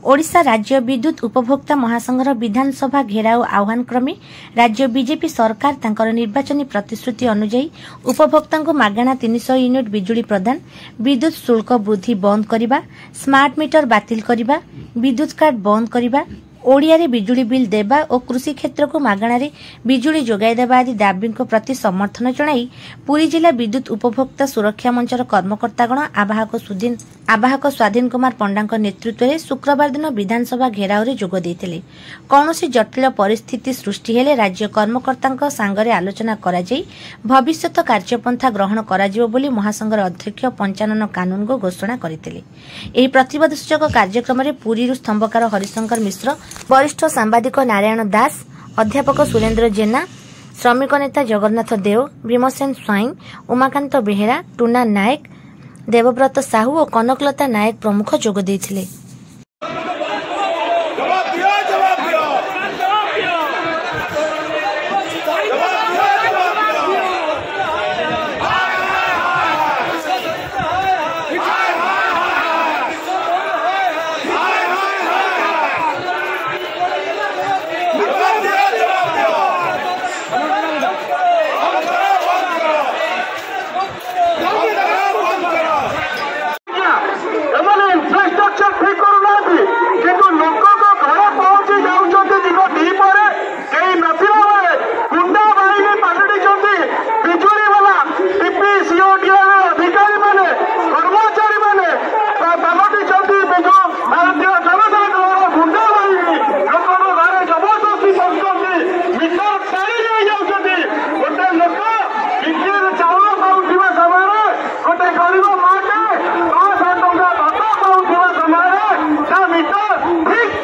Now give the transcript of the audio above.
ओडिशा राज्य विद्युत उपभोक्ता महासंघर विधानसभा घेराव आह्वान क्रमे राज्य बीजेपी सरकार तांकर निर्वाचनी प्रतिश्रुति अनुଯାयी उपभोक्ता मागणा 300 यूनिट बिजुली प्रदान, विद्युत शुल्क वृद्धि बंद करने, स्मार्ट मीटर बातिल करने, विद्युत कार्ड बंद करने, ओडिया रे बिजुली बिल देबा और कृषि क्षेत्र को मागणा रे बिजुली जोगाई देबा आदि दाबी प्रति समर्थन जणाई पुरी जिला विद्युत उपभोक्ता सुरक्षा मंचर कर्मकर्तागण आवाहक स्वाधीन कुमार पंडा नेतृत्व में शुक्रवार दिन विधानसभा घेराव रे जोग देइथिले। कौनसी जटिल परिस्थिति सृष्टि हेले राज्य कर्मकर्ता सांगरे आलोचना करा जाई भविष्यत कार्यपंथा ग्रहण करा जिवो बोली महासंघर अध्यक्ष पंचानन कानून को घोषणा करथिले। एही प्रतिवाद सूचक कार्यक्रम रे पुरी स्तंभकार हरिशंकर मिश्र, वरिष्ठ सांबादिक नारायण दास, अध्यापक सुरेन्द्र जेना, श्रमिक नेता जगन्नाथ देव, भीमसेन स्वाई, उमाकांत बेहेरा, टूना नायक, देवव्रत साहू और कनकलता नायक प्रमुख जोग देइथिले। ठीक